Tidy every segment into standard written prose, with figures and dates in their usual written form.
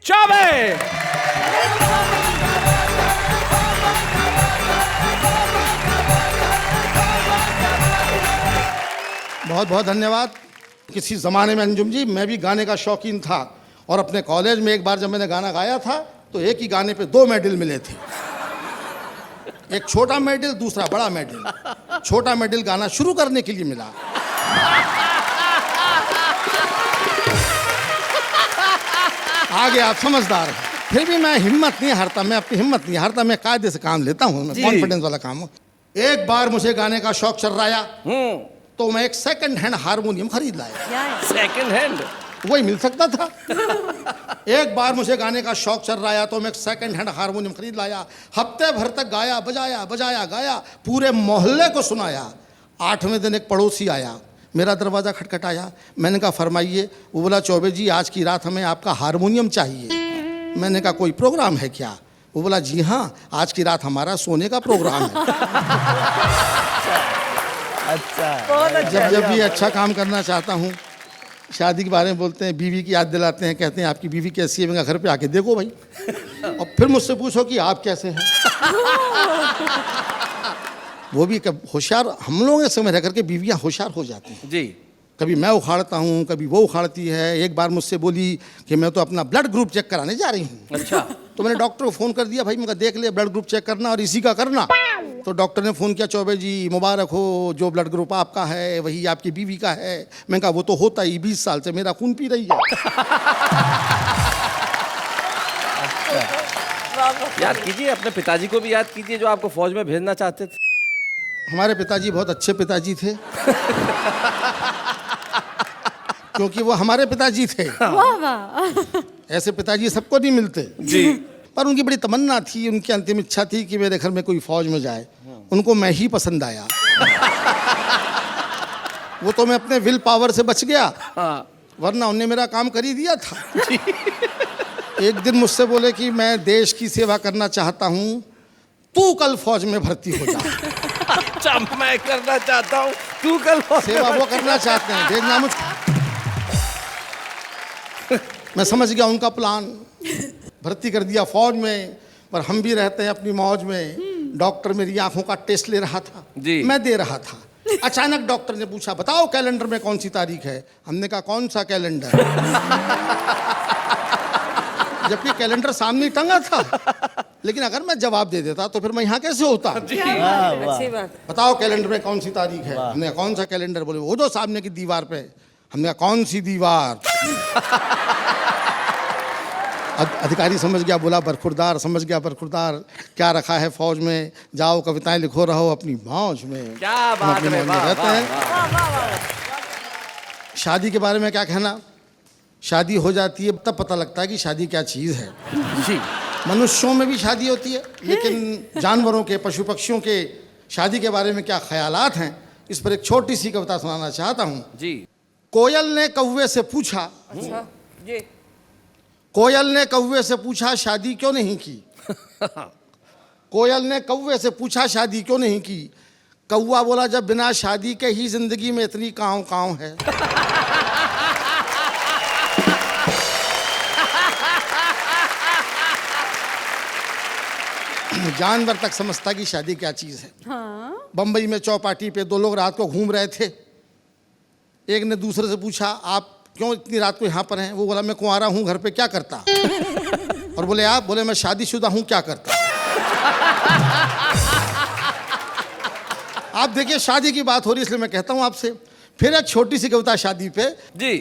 चौबे। बहुत बहुत धन्यवाद। किसी ज़माने में अंजुम जी मैं भी गाने का शौकीन था और अपने कॉलेज में एक बार जब मैंने गाना गाया था तो एक ही गाने पे 2 मेडल मिले थे। एक छोटा मेडल, दूसरा बड़ा मेडल। छोटा मेडल गाना शुरू करने के लिए मिला। आगे आप समझदार हैं। फिर भी मैं हिम्मत नहीं हारता, मैं अपनी हिम्मत नहीं हारता, मैं कायदे से काम लेता हूँ, मैं कॉन्फिडेंस वाला काम हूँ। एक बार मुझे गाने का शौक चल रहा तो मैं एक सेकंड हैंड हारमोनियम खरीद लाया। सेकंड हैंड वही मिल सकता था। एक बार मुझे गाने का शौक चल रहा तो मैं एक सेकंड हैंड हारमोनियम खरीद लाया। हफ्ते भर तक गाया, बजाया बजाया गाया, पूरे मोहल्ले को सुनाया। 8वें दिन एक पड़ोसी आया, मेरा दरवाज़ा खटखटाया। मैंने कहा फरमाइए। वो बोला चौबे जी आज की रात हमें आपका हारमोनियम चाहिए। मैंने कहा कोई प्रोग्राम है क्या? वो बोला जी हाँ, आज की रात हमारा सोने का प्रोग्राम है। अच्छा। जब भी अच्छा काम करना चाहता हूँ, शादी के बारे में बोलते हैं, बीवी की याद दिलाते हैं, कहते हैं आपकी बीवी कैसी है? मैं घर पे आके देखो भाई, और फिर मुझसे पूछो कि आप कैसे हैं। वो भी होशियार, हम लोग इस समय रह करके बीवियाँ होशियार हो जाती हैं जी। कभी मैं उखाड़ता हूँ, कभी वो उखाड़ती है। एक बार मुझसे बोली कि मैं तो अपना ब्लड ग्रुप चेक कराने जा रही हूँ। अच्छा। तो मैंने डॉक्टर को फ़ोन कर दिया, भाई मैं देख ले ब्लड ग्रुप चेक करना और इसी का करना। तो डॉक्टर ने फ़ोन किया, चौबे जी मुबारक हो, जो ब्लड ग्रुप आपका है वही आपकी बीवी का है। मैंने कहा वो तो होता ही, 20 साल से मेरा खून पी रही है। याद कीजिए, अपने पिताजी को भी याद कीजिए जो आपको फौज में भेजना चाहते थे। हमारे पिताजी बहुत अच्छे पिताजी थे। क्योंकि वो हमारे पिताजी थे। ऐसे पिताजी सबको नहीं मिलते जी। पर उनकी बड़ी तमन्ना थी, उनकी अंतिम इच्छा थी कि मेरे घर में कोई फौज में जाए। उनको मैं ही पसंद आया। वो तो मैं अपने विल पावर से बच गया, वरना उन्होंने मेरा काम कर ही दिया था। एक दिन मुझसे बोले कि मैं देश की सेवा करना चाहता हूँ, तू कल फौज में भर्ती हो जा। अच्छा, मैं करना चाहता हूँ, तू कल सेवा वो करना चाहते हैं, देखना मुझ। मैं समझ गया उनका प्लान, भर्ती कर दिया फौज में। पर हम भी रहते हैं अपनी मौज में। डॉक्टर मेरी आंखों का टेस्ट ले रहा था जी। मैं दे रहा था। अचानक डॉक्टर ने पूछा बताओ कैलेंडर में कौन सी तारीख है? हमने कहा कौन सा कैलेंडर? जबकि कैलेंडर सामने टंगा था। लेकिन अगर मैं जवाब दे देता तो फिर मैं यहाँ कैसे होता? बताओ कैलेंडर में कौन सी तारीख है? हमने कहा कौन सा कैलेंडर? बोले वो जो सामने की दीवार पे। हमने कहा कौन सी दीवार? अधिकारी समझ गया, बोला बरखुरदार। समझ गया बरखुरदार, क्या रखा है फौज में? जाओ कविताएं लिखो, रहो अपनी मौज में। क्या बात है, रहते हैं। शादी के बारे में क्या कहना? शादी हो जाती है तब पता लगता है कि शादी क्या चीज़ है। जी। मनुष्यों में भी शादी होती है, लेकिन जानवरों के, पशु पक्षियों के शादी के बारे में क्या ख्यालात हैं, इस पर एक छोटी सी कविता सुनाना चाहता हूँ। जी। कोयल ने कौवे से पूछा। अच्छा जी। कोयल ने कौवे से पूछा शादी क्यों नहीं की? कोयल ने कौवे से पूछा शादी क्यों नहीं की? कौवा बोला जब बिना शादी के ही जिंदगी में इतनी काँव काँव है। जानवर तक समझता कि शादी क्या चीज है। हाँ? बंबई में चौपाटी पे 2 लोग रात को घूम रहे थे। एक ने दूसरे से पूछा आप क्यों इतनी रात को यहाँ पर हैं? वो बोला मैं कुंवारा हूँ, घर पे क्या करता? और बोले आप? बोले मैं शादीशुदा हूँ, क्या करता? आप देखिए शादी की बात हो रही इसलिए मैं कहता हूँ आपसे। फिर एक छोटी सी कविता शादी पे। जी।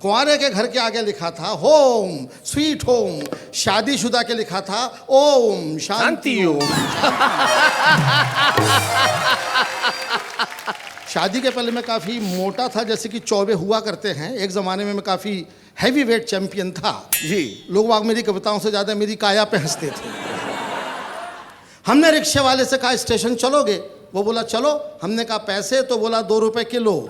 कुंवारे के घर के आगे लिखा था होम स्वीट होम, शादीशुदा के लिखा था ओम शांति ओम। शादी के पहले मैं काफ़ी मोटा था, जैसे कि चौबे हुआ करते हैं। एक ज़माने में मैं काफ़ी हैवी वेट चैंपियन था। जी। लोग वाग मेरी कविताओं से ज़्यादा मेरी काया पे हंसते थे। हमने रिक्शे वाले से कहा स्टेशन चलोगे? वो बोला चलो। हमने कहा पैसे? तो बोला 2 रुपए किलो।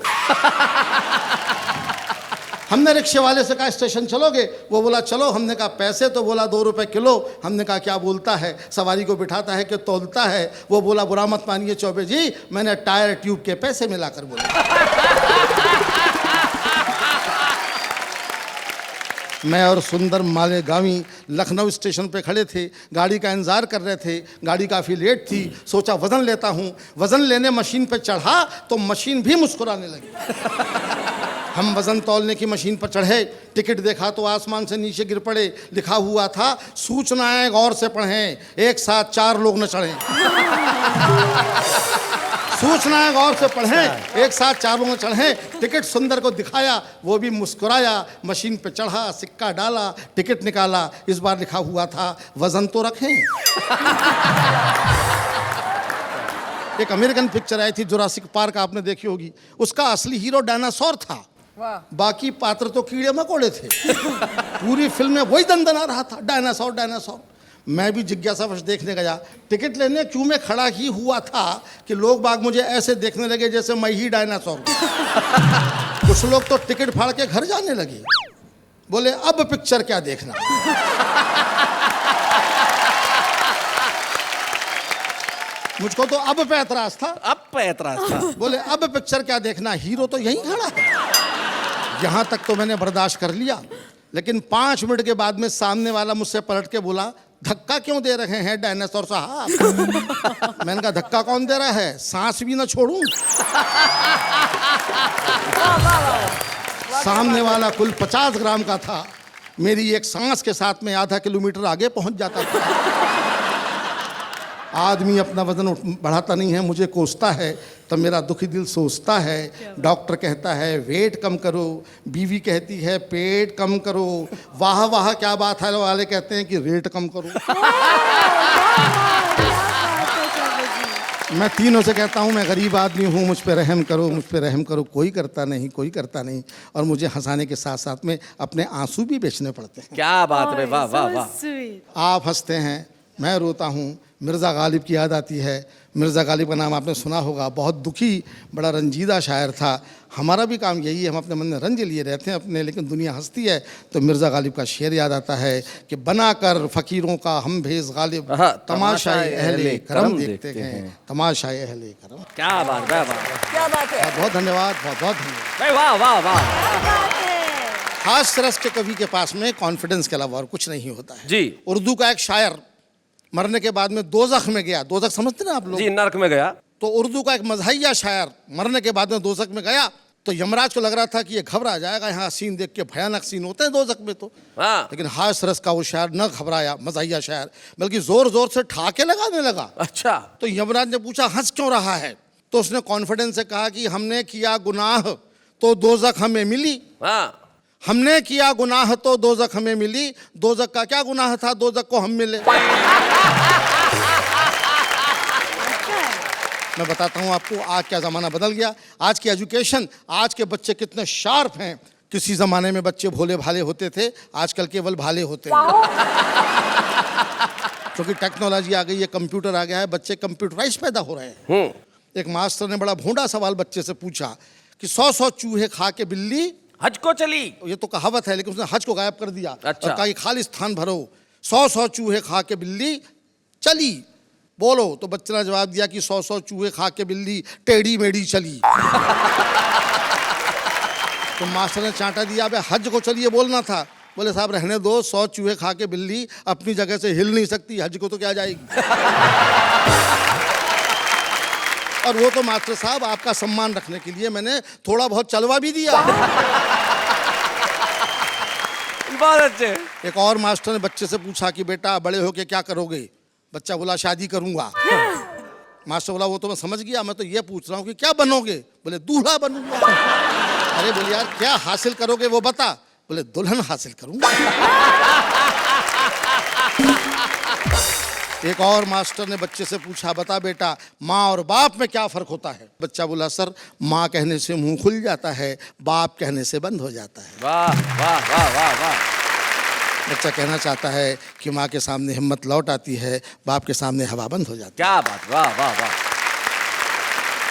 हमने रिक्शे वाले से कहा स्टेशन चलोगे? वो बोला चलो। हमने कहा पैसे? तो बोला 2 रुपए किलो। हमने कहा क्या बोलता है? सवारी को बिठाता है कि तौलता है? वो बोला बुरा मत मानिए चौबे जी, मैंने टायर ट्यूब के पैसे मिलाकर बोला। मैं और सुंदर मालेगामी लखनऊ स्टेशन पे खड़े थे, गाड़ी का इंतज़ार कर रहे थे। गाड़ी काफ़ी लेट थी, सोचा वज़न लेता हूँ। वज़न लेने मशीन पे चढ़ा तो मशीन भी मुस्कुराने लगी। हम वज़न तौलने की मशीन पर चढ़े, टिकट देखा तो आसमान से नीचे गिर पड़े। लिखा हुआ था सूचनाएं गौर से पढ़ें, एक साथ 4 लोग न चढ़ें। सूचनाएं गौर से पढ़ें, एक साथ 4 लोग न चढ़ें। टिकट सुंदर को दिखाया, वो भी मुस्कुराया। मशीन पे चढ़ा, सिक्का डाला, टिकट निकाला। इस बार लिखा हुआ था वज़न तो रखें। एक अमेरिकन पिक्चर आई थी जुरासिक पार्क, आपने देखी होगी। उसका असली हीरो डायनासोर था, बाकी पात्र तो कीड़े मकोड़े थे। पूरी फिल्म में वही दंदना रहा था, डायनासोर डायनासोर। मैं भी जिज्ञासावश देखने गया। टिकट लेने क्यों में खड़ा ही हुआ था कि लोग बाग मुझे ऐसे देखने लगे जैसे मैं ही डायनासोर। कुछ लोग तो टिकट फाड़ के घर जाने लगे, बोले अब पिक्चर क्या देखना। मुझको तो अब पे एतराज था, अब पे एतराज था। बोले अब पिक्चर क्या देखना, हीरो तो यहीं खड़ा है। यहाँ तक तो मैंने बर्दाश्त कर लिया, लेकिन 5 मिनट के बाद में सामने वाला मुझसे पलट के बोला धक्का क्यों दे रहे हैं डायनासोर साहब। मैंने कहा धक्का कौन दे रहा है, सांस भी ना छोड़ूं। सामने वाला कुल 50 ग्राम का था, मेरी एक सांस के साथ में आधा किलोमीटर आगे पहुंच जाता था। आदमी अपना वजन बढ़ाता नहीं है, मुझे कोसता है, तब मेरा दुखी दिल सोचता है। डॉक्टर कहता है वेट कम करो, बीवी कहती है पेट कम करो, वाह वाह क्या बात है वाले कहते हैं कि रेट कम करो। मैं तीनों से कहता हूँ मैं गरीब आदमी हूँ, मुझ पे रहम करो, मुझ पे रहम करो। कोई करता नहीं, कोई करता नहीं। और मुझे हंसाने के साथ साथ में अपने आंसू भी बेचने पड़ते हैं। क्या बात है, वाह वाह वाह। आप हंसते हैं, मैं रोता हूँ। मिर्ज़ा गालिब की याद आती है। मिर्ज़ा गालिब का नाम आपने सुना होगा, बहुत दुखी, बड़ा रंजीदा शायर था। हमारा भी काम यही है, हम अपने मन में रंज लिए रहते हैं अपने, लेकिन दुनिया हंसती है तो मिर्ज़ा गालिब का शेर याद आता है कि बनाकर फ़कीरों का हम भेज गालिब, तमाशाए अहले करम देखते हैं, तमाशाए अहले करम। क्या बात, वाह वाह, क्या बात है। बहुत बहुत धन्यवाद, बहुत बहुत धन्यवाद। वाह वाह वाह। खास रस के कवि के पास में कॉन्फिडेंस के अलावा और कुछ नहीं होता है जी। उर्दू का एक शायर मरने के बाद में दोज़ख में गया। दोज़ख समझते ना आप लोग? जी, नर्क में गया। तो उर्दू का एक मज़हिया शायर मरने के बाद में दोज़ख में गया, तो यमराज को लग रहा था कि ये घबरा जाएगा, यहाँ सीन देख के भयानक सीन होते हैं दोज़ख में तो। हाँ। लेकिन हास रस का वो शायर न घबराया, मज़हिया शायर, बल्कि जोर जोर से ठाके लगाने लगा। अच्छा। तो यमराज ने पूछा हंस क्यों रहा है, तो उसने कॉन्फिडेंस से कहा कि हमने किया गुनाह तो दोज़ख हमें मिली। हाँ। हमने किया गुनाह तो दोज़ख हमें मिली, दोज़ख का क्या गुनाह था, दोज़ख को हम मिले। मैं बताता हूँ आपको आज क्या ज़माना बदल गया। आज की एजुकेशन, आज के बच्चे कितने शार्प हैं। किसी ज़माने में बच्चे भोले भाले होते थे, आजकल केवल भाले होते हैं। क्योंकि टेक्नोलॉजी आ गई है, कंप्यूटर आ गया है, बच्चे कंप्यूटराइज पैदा हो रहे हैं। एक मास्टर ने बड़ा भोंडा सवाल बच्चे से पूछा कि 100 चूहे खा के बिल्ली हज को चली। ये तो कहावत है, लेकिन उसने हज को गायब कर दिया। अच्छा। और कहा कि खाली स्थान भरो, 100 चूहे खा के बिल्ली चली, बोलो। तो बच्चे ने जवाब दिया कि 100 चूहे खा के बिल्ली टेढ़ी मेढ़ी चली। तो मास्टर ने चांटा दिया, अबे हज को चलिए बोलना था। बोले साहब रहने दो, 100 चूहे खा के बिल्ली अपनी जगह से हिल नहीं सकती, हज को तो क्या जाएगी। और वो तो मास्टर साहब आपका सम्मान रखने के लिए मैंने थोड़ा बहुत चलवा भी दिया। बहुत अच्छे। एक और मास्टर ने बच्चे से पूछा कि बेटा बड़े होके क्या करोगे। बच्चा बोला शादी करूंगा। मास्टर बोला वो तो मैं समझ गया, मैं तो ये पूछ रहा हूँ कि क्या बनोगे। बोले दूल्हा बनूंगा। अरे बोले यार क्या हासिल करोगे वो बता। बोले दुल्हन हासिल करूंगा। एक और मास्टर ने बच्चे से पूछा बता बेटा माँ और बाप में क्या फर्क होता है। बच्चा बोला सर माँ कहने से मुंह खुल जाता है, बाप कहने से बंद हो जाता है। वाह वाह वाह वाह वाह। बच्चा कहना चाहता है कि माँ के सामने हिम्मत लौट आती है, बाप के सामने हवा बंद हो जाती है। क्या बात, वाह वाह वाह।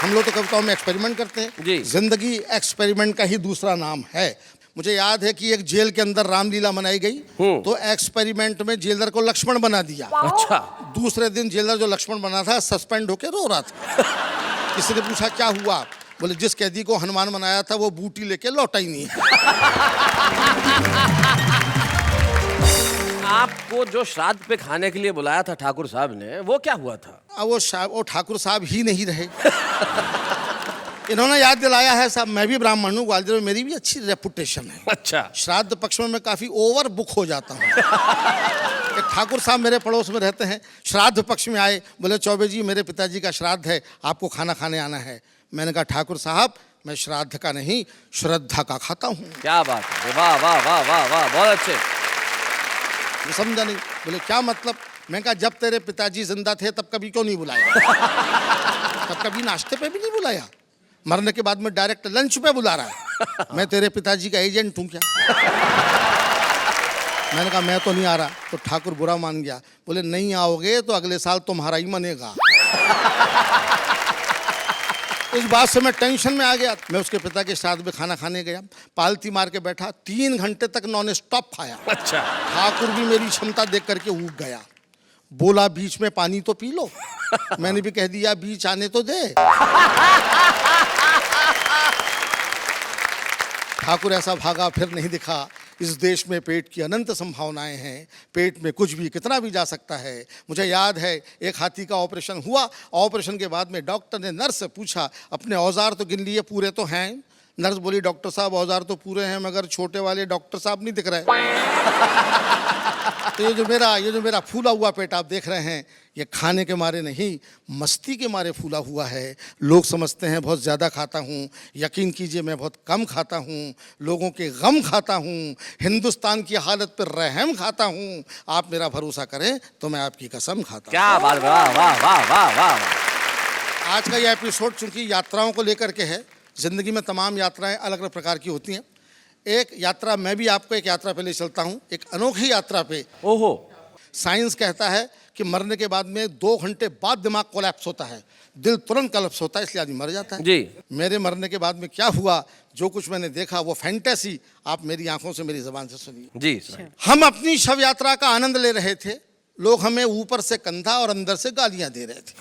हम लोग तो कविताओं में एक्सपेरिमेंट करते हैं जी। जिंदगी एक्सपेरिमेंट का ही दूसरा नाम है। मुझे याद है कि एक जेल के अंदर रामलीला मनाई गई, तो एक्सपेरिमेंट में जेलर को लक्ष्मण बना दिया। अच्छा। दूसरे दिन जेलर जो लक्ष्मण बना था सस्पेंड होकर रो रहा था। किसी ने पूछा क्या हुआ। बोले जिस कैदी को हनुमान बनाया था वो बूटी लेके लौटा ही नहीं। आपको जो श्राद्ध पे खाने के लिए बुलाया था ठाकुर साहब ने, वो क्या हुआ था? अब वो ठाकुर साहब ही नहीं रहे। इन्होंने याद दिलाया है साहब, मैं भी ब्राह्मण हूँ, ग्वालियर में मेरी भी अच्छी रेपुटेशन है। अच्छा। श्राद्ध पक्ष में मैं काफ़ी ओवर बुक हो जाता हूँ। एक ठाकुर साहब मेरे पड़ोस में रहते हैं, श्राद्ध पक्ष में आए, बोले चौबे जी मेरे पिताजी का श्राद्ध है, आपको खाना खाने आना है। मैंने कहा ठाकुर साहब मैं श्राद्ध का नहीं श्रद्धा का खाता हूँ। क्या बात है, वाह वाह वाह वाह वाह, बहुत अच्छे। वो समझा नहीं, बोले क्या मतलब? मैं कहा जब तेरे पिताजी जिंदा थे तब कभी क्यों नहीं बुलाया? तब कभी नाश्ते पे भी नहीं बुलाया, मरने के बाद में डायरेक्ट लंच पे बुला रहा है। मैं तेरे पिताजी का एजेंट हूँ क्या? मैंने कहा मैं तो नहीं आ रहा। तो ठाकुर बुरा मान गया, बोले नहीं आओगे तो अगले साल तुम्हारा ही मनेगा। इस बात से मैं टेंशन में आ गया। मैं उसके पिता के साथ में खाना खाने गया, पालती मार के बैठा, 3 घंटे तक नॉन स्टॉप खाया। अच्छा। ठाकुर भी मेरी क्षमता देख करके ऊब गया, बोला बीच में पानी तो पी लो। मैंने भी कह दिया बीच आने तो दे। ठाकुर ऐसा भागा फिर नहीं दिखा। इस देश में पेट की अनंत संभावनाएं हैं, पेट में कुछ भी कितना भी जा सकता है। मुझे याद है एक हाथी का ऑपरेशन हुआ, ऑपरेशन के बाद में डॉक्टर ने नर्स से पूछा अपने औजार तो गिन लिए, पूरे तो हैं? नर्स बोली डॉक्टर साहब औजार तो पूरे हैं मगर छोटे वाले डॉक्टर साहब नहीं दिख रहे। तो ये जो मेरा फूला हुआ पेट आप देख रहे हैं, ये खाने के मारे नहीं मस्ती के मारे फूला हुआ है। लोग समझते हैं बहुत ज़्यादा खाता हूँ, यकीन कीजिए मैं बहुत कम खाता हूँ। लोगों के गम खाता हूँ, हिंदुस्तान की हालत पर रहम खाता हूँ। आप मेरा भरोसा करें तो मैं आपकी कसम खाता हूँ। क्या बात, वाह वाह वाह वाह वाह। आज का ये एपिसोड चूंकि यात्राओं को लेकर के है, ज़िंदगी में तमाम यात्राएं अलग अलग प्रकार की होती हैं। एक यात्रा मैं भी आपको एक यात्रा पे ले चलता हूँ, एक अनोखी यात्रा पे। ओहो। साइंस कहता है कि मरने के बाद में 2 घंटे बाद दिमाग कोलैप्स होता है, दिल तुरंत कोलैप्स होता है, इसलिए आदमी मर जाता है। जी। मेरे मरने के बाद में क्या हुआ, जो कुछ मैंने देखा वो फैंटेसी आप मेरी आंखों से मेरी ज़बान से सुनिए। जी। हम अपनी शव यात्रा का आनंद ले रहे थे, लोग हमें ऊपर से कंधा और अंदर से गालियां दे रहे थे।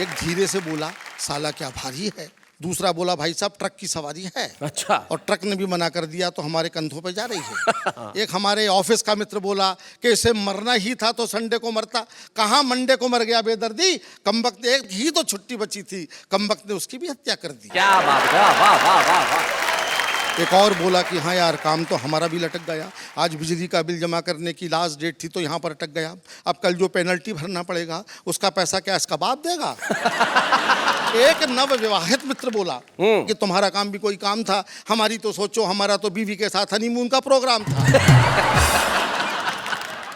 एक धीरे से बोला साला क्या भारी है, दूसरा बोला भाई साहब ट्रक की सवारी है। अच्छा। और ट्रक ने भी मना कर दिया तो हमारे कंधों पे जा रही है। एक हमारे ऑफिस का मित्र बोला कि इसे मरना ही था तो संडे को मरता, कहाँ मंडे को मर गया बेदर्दी, कमबख्त एक ही तो छुट्टी बची थी, कमबख्त ने उसकी भी हत्या कर दी। क्या बात, वाह वाह वाह वाह वाह। एक और बोला कि हाँ यार काम तो हमारा भी लटक गया, आज बिजली का बिल जमा करने की लास्ट डेट थी तो यहाँ पर अटक गया, अब कल जो पेनल्टी भरना पड़ेगा उसका पैसा क्या इसका बाप देगा। एक नव विवाहित मित्र बोला कि तुम्हारा काम भी कोई काम था, हमारी तो सोचो, हमारा तो बीवी के साथ हनीमून का प्रोग्राम था।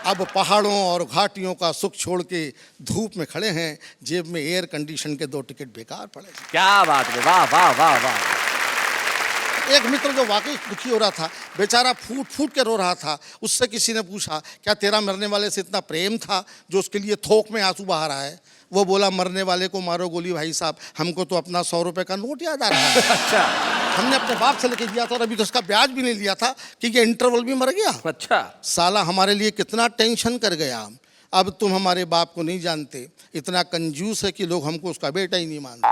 अब पहाड़ों और घाटियों का सुख छोड़ के धूप में खड़े हैं, जेब में एयर कंडीशन के 2 टिकट बेकार पड़े। क्या बात है, वाह वाह वाह वाह। एक मित्र जो वाकई दुखी हो रहा था, बेचारा फूट फूट के रो रहा था, उससे किसी ने पूछा क्या तेरा मरने वाले से इतना प्रेम था जो उसके लिए थोक में आंसू बहा रहा है? वो बोला मरने वाले को मारो गोली भाई साहब, हमको तो अपना 100 रुपए का नोट याद आ रहा है। अच्छा। हमने अपने बाप से लेके दिया था और अभी तो उसका ब्याज भी नहीं लिया था कि ये इंटरवल भी मर गया। अच्छा। साला हमारे लिए कितना टेंशन कर गया। अब तुम हमारे बाप को नहीं जानते, इतना कंजूस है कि लोग हमको उसका बेटा ही नहीं मानते।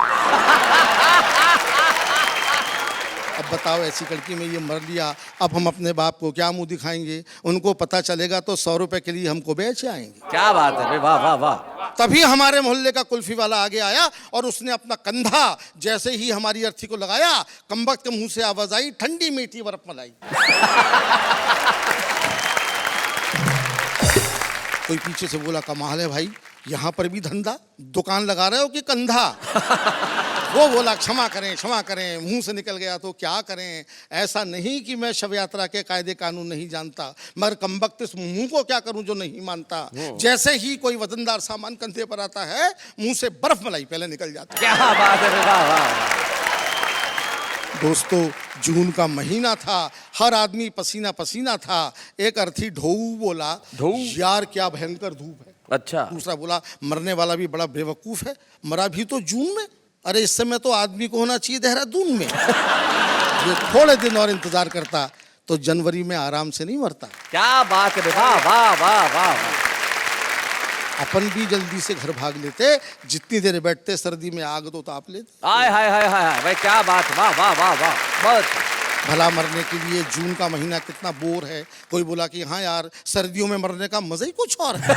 अब बताओ ऐसी लड़की में ये मर लिया, अब हम अपने बाप को क्या मुंह दिखाएंगे? उनको पता चलेगा तो 100 रुपए के लिए हमको बेच आएंगे। क्या बात है, वाह वाह वाह। तभी हमारे मोहल्ले का कुल्फी वाला आगे आया और उसने अपना कंधा जैसे ही हमारी अर्थी को लगाया, कमबख्त के मुंह से आवाज आई ठंडी मीठी बर्फ मलाई। कोई पीछे से बोला कमाल है भाई, यहाँ पर भी धंधा, दुकान लगा रहे हो कि कंधा? वो बोला क्षमा करें, मुंह से निकल गया तो क्या करें। ऐसा नहीं कि मैं शव यात्रा के कायदे कानून नहीं जानता, मगर कमबख्त इस मुंह को क्या करूं जो नहीं मानता। जैसे ही कोई वजनदार सामान कंधे पर आता है, मुंह से बर्फ मलाई पहले निकल जाती है। क्या बात है, वाह वाह। दोस्तों जून का महीना था, हर आदमी पसीना पसीना था। एक अर्थी ढोऊ बोला यार क्या भयंकर धूप है। अच्छा। दूसरा बोला मरने वाला भी बड़ा बेवकूफ है, मरा भी तो जून में, अरे इस समय तो आदमी को होना चाहिए देहरादून में। ये थोड़े दिन और इंतजार करता तो जनवरी में आराम से नहीं मरता। क्या बात है, वाह वाह वाह वाह। अपन भी जल्दी से घर भाग लेते, जितनी देर बैठते सर्दी में आग तो ताप लेते। हाय हाय हाय हाय, भाई क्या बात, वाह वाह वाह वाह, बहुत। भला मरने के लिए जून का महीना कितना बोर है। कोई बोला कि हाँ यार सर्दियों में मरने का मजा ही कुछ और है।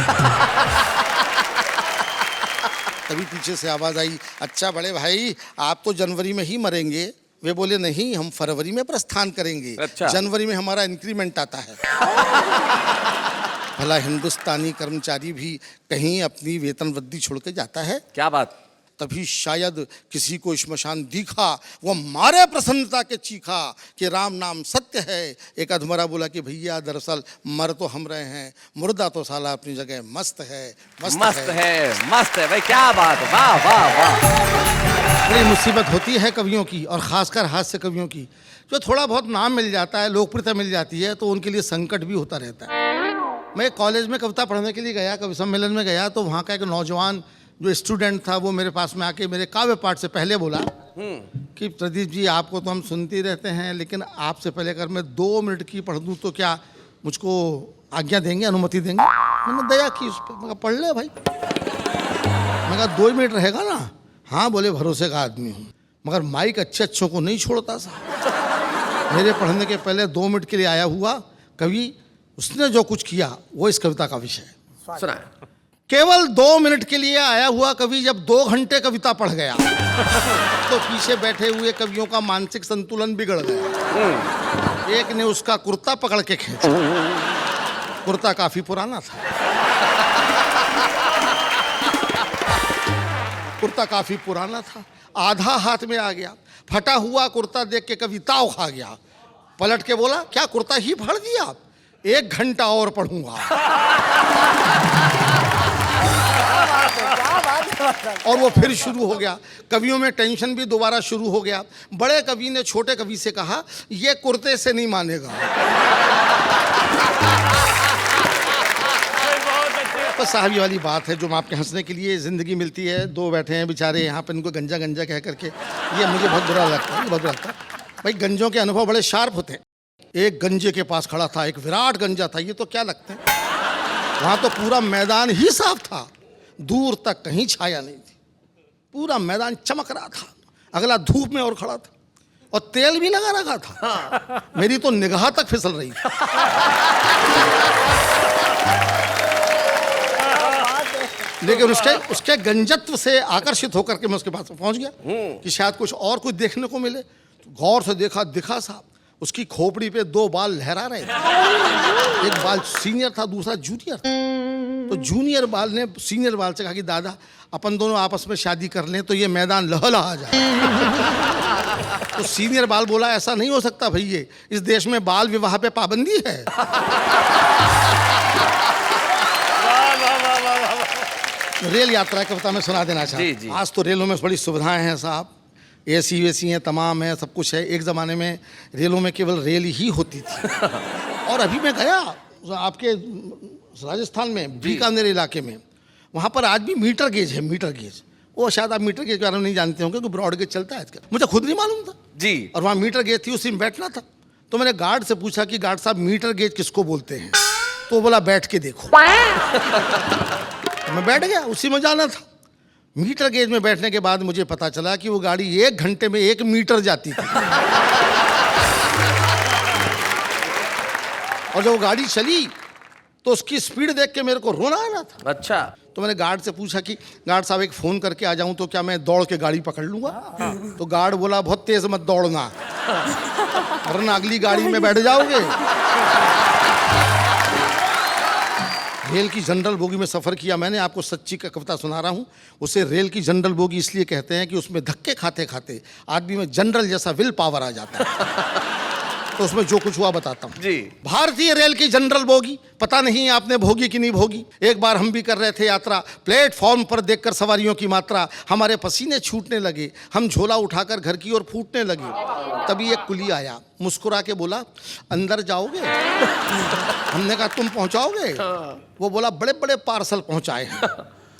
तभी पीछे से आवाज आई, अच्छा बड़े भाई आप तो जनवरी में ही मरेंगे। वे बोले नहीं, हम फरवरी में प्रस्थान करेंगे। अच्छा। जनवरी में हमारा इंक्रीमेंट आता है। भला हिंदुस्तानी कर्मचारी भी कहीं अपनी वेतन वृद्धि छोड़ के जाता है? क्या बात। तभी शायद किसी को श्मशान दिखा, वो मारे प्रसन्नता के चीखा कि राम नाम सत्य है। एक अधमरा बोला कि भैया दरअसल मर तो हम रहे हैं, मुर्दा तो साला अपनी जगह मस्त है। मस्त है भाई, क्या बात है, वाह वाह वाह। बड़ी मुसीबत होती है कवियों की, और खासकर हास्य कवियों की। जो थोड़ा बहुत नाम मिल जाता है, लोकप्रियता मिल जाती है, तो उनके लिए संकट भी होता रहता है। मैं कॉलेज में कविता पढ़ने के लिए गया, कवि सम्मेलन में गया, तो वहाँ का एक नौजवान जो स्टूडेंट था वो मेरे पास में आके मेरे काव्य पाठ से पहले बोला कि प्रदीप जी आपको तो हम सुनते ही रहते हैं, लेकिन आपसे पहले अगर मैं 2 मिनट की पढ़ दूँ तो क्या मुझको आज्ञा देंगे, अनुमति देंगे? मैंने दया की उस पर, मैं कहा पढ़ ले भाई। मैं कहा 2 मिनट रहेगा ना? हाँ बोले, भरोसे का आदमी हूँ, मगर माइक अच्छों को नहीं छोड़ता सा। मेरे पढ़ने के पहले 2 मिनट के लिए आया हुआ कवि, उसने जो कुछ किया वो इस कविता का विषय है। सुना। केवल 2 मिनट के लिए आया हुआ कवि जब 2 घंटे कविता पढ़ गया तो पीछे बैठे हुए कवियों का मानसिक संतुलन बिगड़ गया। एक ने उसका कुर्ता पकड़ के खींचा। कुर्ता काफी पुराना था। कुर्ता काफी पुराना था, आधा हाथ में आ गया। फटा हुआ कुर्ता देख के कवि ताव खा गया। पलट के बोला, क्या कुर्ता ही फाड़ दिया? 1 घंटा और पढ़ूंगा। और वो फिर शुरू हो गया। कवियों में टेंशन भी दोबारा शुरू हो गया। बड़े कवि ने छोटे कवि से कहा, ये कुर्ते से नहीं मानेगा। तो साहबी वाली बात है, जो आपके हंसने के लिए जिंदगी मिलती है। 2 बैठे हैं बेचारे यहाँ पर, इनको गंजा गंजा कह करके, ये मुझे बहुत बुरा लगता है, बहुत बुरा लगता है। भाई गंजों के अनुभव बड़े शार्प होते हैं। एक गंजे के पास खड़ा था, एक विराट गंजा था। ये तो क्या लगते हैं, वहाँ तो पूरा मैदान ही साफ था, दूर तक कहीं छाया नहीं थी, पूरा मैदान चमक रहा था। अगला धूप में और खड़ा था और तेल भी लगा रखा था। मेरी तो निगाह तक फिसल रही थी। लेकिन उसके गंजत्व से आकर्षित होकर के मैं उसके पास पहुंच गया कि शायद कुछ देखने को मिले। गौर से देखा, दिखा साहब उसकी खोपड़ी पे 2 बाल लहरा रहे थे। एक बाल सीनियर था, दूसरा जूनियर था। तो जूनियर बाल ने सीनियर बाल से कहा कि दादा अपन दोनों आपस में शादी कर लें तो ये मैदान लहलहा जाए। तो सीनियर बाल बोला, ऐसा नहीं हो सकता भैया, इस देश में बाल विवाह पे पाबंदी है। रेल यात्रा की कविता में सुना देना चाहता हूं। आज तो रेलों में बड़ी सुविधाएं हैं साहब, एसी वेसी हैं, तमाम है, सब कुछ है। एक ज़माने में रेलों में केवल रेल ही होती थी। और अभी मैं गया आपके राजस्थान में, बीकानेर इलाके में, वहाँ पर आज भी मीटर गेज है। मीटर गेज, वो शायद आप मीटर गेज के बारे में नहीं जानते होंगे, क्योंकि ब्रॉड गेज चलता है आजकल, मुझे खुद नहीं मालूम था जी। और वहाँ मीटर गेज थी, उसी में बैठना था। तो मैंने गार्ड से पूछा कि गार्ड साहब मीटर गेज किसको बोलते हैं? तो बोला बैठ के देखो। मैं बैठ गया, उसी में जाना था। मीटर गेज में बैठने के बाद मुझे पता चला कि वो गाड़ी 1 घंटे में 1 मीटर जाती थी। और जब वो गाड़ी चली तो उसकी स्पीड देख के मेरे को रोना आ रहा था। अच्छा। तो मैंने गार्ड से पूछा कि गार्ड साहब एक फ़ोन करके आ जाऊं तो क्या मैं दौड़ के गाड़ी पकड़ लूँगा? तो गार्ड बोला, बहुत तेज़ मत दौड़ना, वरना अगली गाड़ी में बैठ जाओगे। रेल की जनरल बोगी में सफ़र किया मैंने, आपको सच्ची का कविता सुना रहा हूँ। उसे रेल की जनरल बोगी इसलिए कहते हैं कि उसमें धक्के खाते खाते आदमी में जनरल जैसा विल पावर आ जाता है। तो उसमें जो कुछ हुआ बताता हूँ जी। भारतीय रेल की जनरल बोगी, पता नहीं आपने भोगी कि नहीं भोगी। एक बार हम भी कर रहे थे यात्रा, प्लेटफॉर्म पर देखकर सवारियों की मात्रा हमारे पसीने छूटने लगे, हम झोला उठाकर घर की ओर फूटने लगे। तभी एक कुली आया, मुस्कुरा के बोला, अंदर जाओगे? हमने कहा तुम पहुंचाओगे? वो बोला, बड़े बड़े पार्सल पहुंचाए हैं,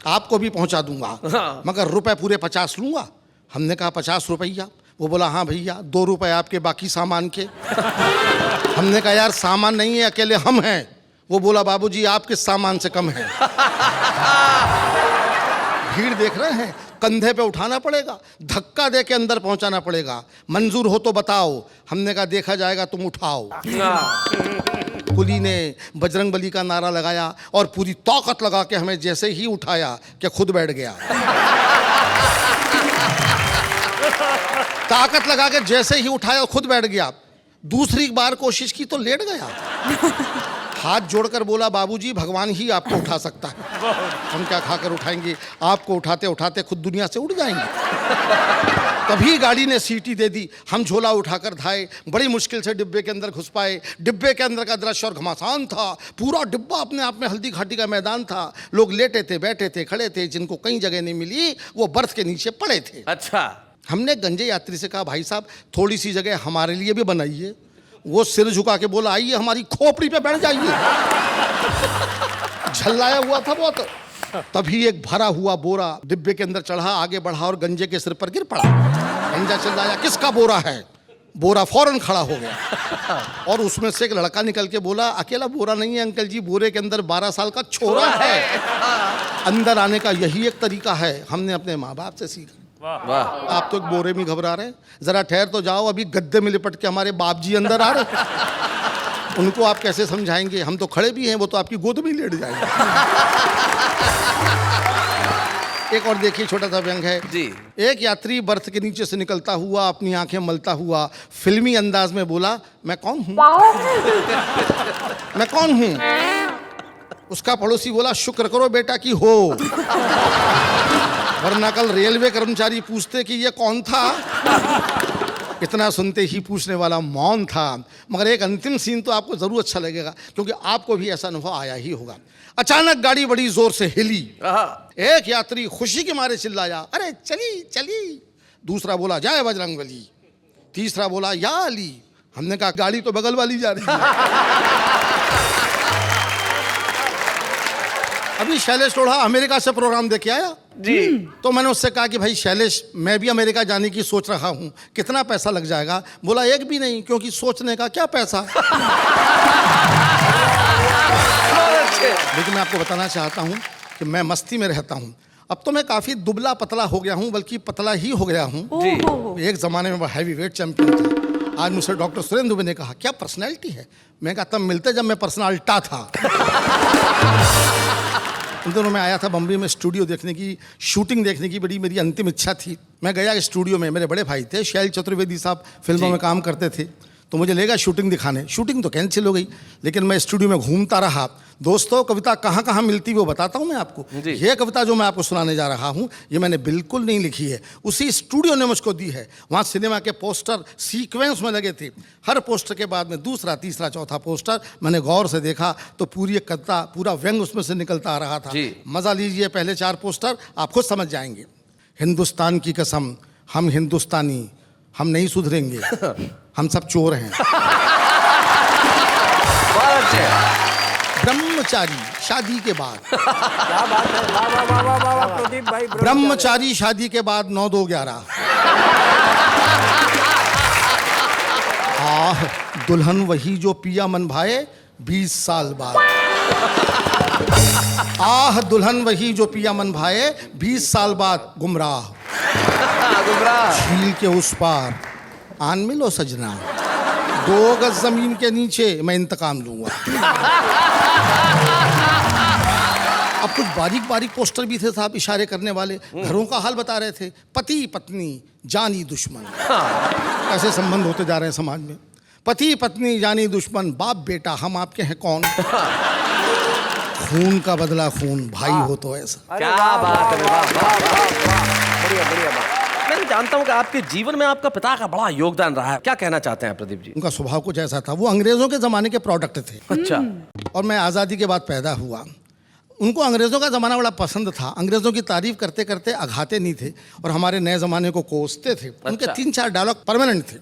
आपको भी पहुंचा दूंगा, मगर रुपए पूरे 50 लूंगा। हमने कहा 50 रुपया? वो बोला, हाँ भैया 2 रुपए आपके बाकी सामान के। हमने कहा यार सामान नहीं है, अकेले हम हैं। वो बोला, बाबूजी आप किस सामान से कम हैं? भीड़ देख रहे हैं, कंधे पे उठाना पड़ेगा, धक्का दे के अंदर पहुंचाना पड़ेगा। मंजूर हो तो बताओ। हमने कहा देखा जाएगा, तुम उठाओ। कुली ने बजरंगबली का नारा लगाया और पूरी ताकत लगा के हमें जैसे ही उठाया कि खुद बैठ गया। ताकत लगा के जैसे ही उठाया खुद बैठ गया। दूसरी बार कोशिश की तो लेट गया। हाथ जोड़कर बोला, बाबूजी भगवान ही आपको उठा सकता है, हम क्या खाकर उठाएंगे, आपको उठाते उठाते खुद दुनिया से उड़ जाएंगे। तभी गाड़ी ने सीटी दे दी। हम झोला उठाकर धाए, बड़ी मुश्किल से डिब्बे के अंदर घुस पाए। डिब्बे के अंदर का दृश्य और घमासान था। पूरा डिब्बा अपने आप में हल्दी घाटी का मैदान था। लोग लेटे थे, बैठे थे, खड़े थे। जिनको कहीं जगह नहीं मिली वो बर्थ के नीचे पड़े थे। अच्छा। हमने गंजे यात्री से कहा, भाई साहब थोड़ी सी जगह हमारे लिए भी बनाइए। वो सिर झुका के बोला, आइए हमारी खोपड़ी पे बैठ जाइए। झल्लाया हुआ था बहुत। तभी एक भरा हुआ बोरा डिब्बे के अंदर चढ़ा, आगे बढ़ा और गंजे के सिर पर गिर पड़ा। गंजा चिल्लाया, किसका बोरा है? बोरा फौरन खड़ा हो गया और उसमें से एक लड़का निकल के बोला, अकेला बोरा नहीं है अंकल जी, बोरे के अंदर 12 साल का छोरा है। अंदर आने का यही एक तरीका है, हमने अपने माँ बाप से सीखा। वाह। आप तो एक बोरे में घबरा रहे हैं, जरा ठहर तो जाओ, अभी गद्दे में लिपट के हमारे बाप जी अंदर आ रहे। उनको आप कैसे समझाएंगे? हम तो खड़े भी हैं, वो तो आपकी गोद में ही लेट जाएंगे। एक और देखिए, छोटा सा व्यंग है जी। एक यात्री बर्थ के नीचे से निकलता हुआ, अपनी आंखें मलता हुआ, फिल्मी अंदाज में बोला, मैं कौन हूं? मैं कौन हूं? उसका पड़ोसी बोला, शुक्र करो बेटा कि हो, वरना कल रेलवे कर्मचारी पूछते कि ये कौन था। इतना सुनते ही पूछने वाला मौन था। मगर एक अंतिम सीन तो आपको जरूर अच्छा लगेगा, क्योंकि आपको भी ऐसा अनुभव आया ही होगा। अचानक गाड़ी बड़ी जोर से हिली। एक यात्री खुशी के मारे चिल्लाया, अरे चली चली। दूसरा बोला, जय बजरंगबली। तीसरा बोला, या अली। हमने कहा गाड़ी तो बगल वाली जा रही है। अभी शैलेश टोढ़ा अमेरिका से प्रोग्राम देख के आया जी। तो मैंने उससे कहा कि भाई शैलेश, मैं भी अमेरिका जाने की सोच रहा हूँ, कितना पैसा लग जाएगा? बोला, एक भी नहीं, क्योंकि सोचने का क्या पैसा। लेकिन मैं आपको बताना चाहता हूँ कि मैं मस्ती में रहता हूँ। अब तो मैं काफ़ी दुबला पतला हो गया हूँ, बल्कि पतला ही हो गया हूँ। एक ज़माने में मैं हैवी वेट चैंपियन था। आज मुझसे डॉक्टर सुरेंद्र दुबे ने कहा, क्या पर्सनैलिटी है? मैं कहा, तब मिलते जब मैं पर्सनालिटा था। इन दिनों मैं आया था बम्बई में स्टूडियो देखने की, शूटिंग देखने की बड़ी मेरी अंतिम इच्छा थी। मैं गया स्टूडियो में, मेरे बड़े भाई थे शैल चतुर्वेदी साहब, फिल्मों में काम करते थे, तो मुझे लेगा शूटिंग दिखाने। शूटिंग तो कैंसिल हो गई, लेकिन मैं स्टूडियो में घूमता रहा। दोस्तों, कविता कहाँ कहाँ मिलती वो बताता हूँ मैं आपको। ये कविता जो मैं आपको सुनाने जा रहा हूँ, ये मैंने बिल्कुल नहीं लिखी है, उसी स्टूडियो ने मुझको दी है। वहाँ सिनेमा के पोस्टर सीक्वेंस में लगे थे। हर पोस्टर के बाद में दूसरा, तीसरा, चौथा पोस्टर मैंने गौर से देखा तो पूरी एक कविता, पूरा व्यंग उसमें से निकलता आ रहा था। मज़ा लीजिए, पहले 4 पोस्टर आप खुद समझ जाएंगे। हिंदुस्तान की कसम, हम हिंदुस्तानी, हम नहीं सुधरेंगे, हम सब चोर हैं। ब्रह्मचारी शादी के बाद, क्या बात है, वाह वाह वाह वाह वाह प्रदीप भाई। ब्रह्मचारी शादी के बाद 9-2-11। आह दुल्हन वही जो पिया मन भाए 20 साल बाद। आह दुल्हन वही जो पिया मन भाए 20 साल बाद गुमराह। झील के उस पार आन मिलो सजना, 2 गज जमीन के नीचे मैं इंतकाम लूंगा। अब कुछ बारीक बारीक पोस्टर भी थे साहब, इशारे करने वाले, घरों का हाल बता रहे थे। पति पत्नी जानी दुश्मन, कैसे संबंध होते जा रहे हैं समाज में। पति पत्नी जानी दुश्मन, बाप बेटा हम आपके हैं कौन। खून का बदला खून, भाई हो तो ऐसा। क्या बात है, वाह वाह वाह, बढ़िया बढ़िया बात। मैं जानता हूँ कि आपके जीवन में आपका पिता का बड़ा योगदान रहा है, क्या कहना चाहते हैं प्रदीप जी? उनका स्वभाव कुछ ऐसा था, वो अंग्रेजों के ज़माने के प्रोडक्ट थे। अच्छा। और मैं आज़ादी के बाद पैदा हुआ। उनको अंग्रेज़ों का ज़माना बड़ा पसंद था। अंग्रेज़ों की तारीफ करते करते अघाते नहीं थे और हमारे नए ज़माने को कोसते थे। उनके 3-4 डायलॉग परमानेंट थे,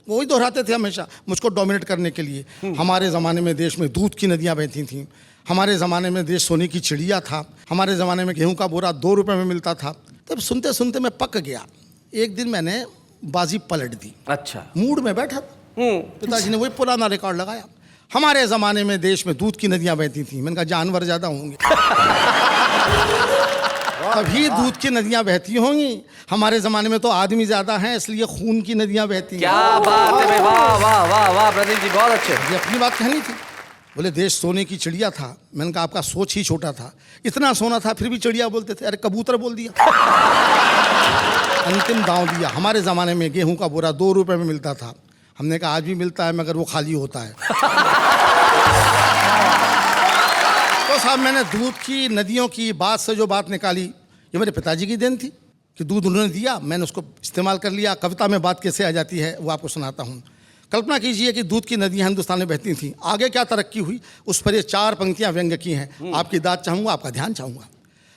वही दोहराते थे हमेशा मुझको डोमिनेट करने के लिए। हमारे ज़माने में देश में दूध की नदियाँ बहती थीं, हमारे ज़माने में देश सोने की चिड़िया था, हमारे ज़माने में गेहूँ का बोरा 2 रुपये में मिलता था। तब सुनते सुनते मैं पक गया। एक दिन मैंने बाजी पलट दी। अच्छा। मूड में बैठा, पिताजी ने वही पुराना रिकॉर्ड लगाया, हमारे ज़माने में देश में दूध की नदियाँ बहती थीं। मैंने कहा जानवर ज़्यादा होंगे। तभी दूध की नदियां बहती होंगी। हमारे जमाने में तो आदमी ज्यादा हैं, इसलिए खून की नदियां बहती हैं। क्या बात है भाई, वाह वाह वाह वाह प्रदीप जी, बहुत अच्छे। ये अपनी बात कहनी थी। बोले देश सोने की चिड़िया था। मैंने कहा आपका सोच ही छोटा था, इतना सोना था फिर भी चिड़िया बोलते थे। अरे कबूतर बोल दिया। अंतिम दांव दिया। हमारे ज़माने में गेहूं का बोरा 2 रुपए में मिलता था। हमने कहा आज भी मिलता है मगर वो खाली होता है। तो साहब मैंने दूध की नदियों की बात से जो बात निकाली, ये मेरे पिताजी की देन थी कि दूध उन्होंने दिया, मैंने उसको इस्तेमाल कर लिया। कविता में बात कैसे आ जाती है वो आपको सुनाता हूँ। कल्पना कीजिए कि दूध की नदियां हिंदुस्तान में बहती थीं। आगे क्या तरक्की हुई उस पर ये 4 पंक्तियां व्यंग्य की हैं। आपकी दाद चाहूँगा, आपका ध्यान चाहूँगा।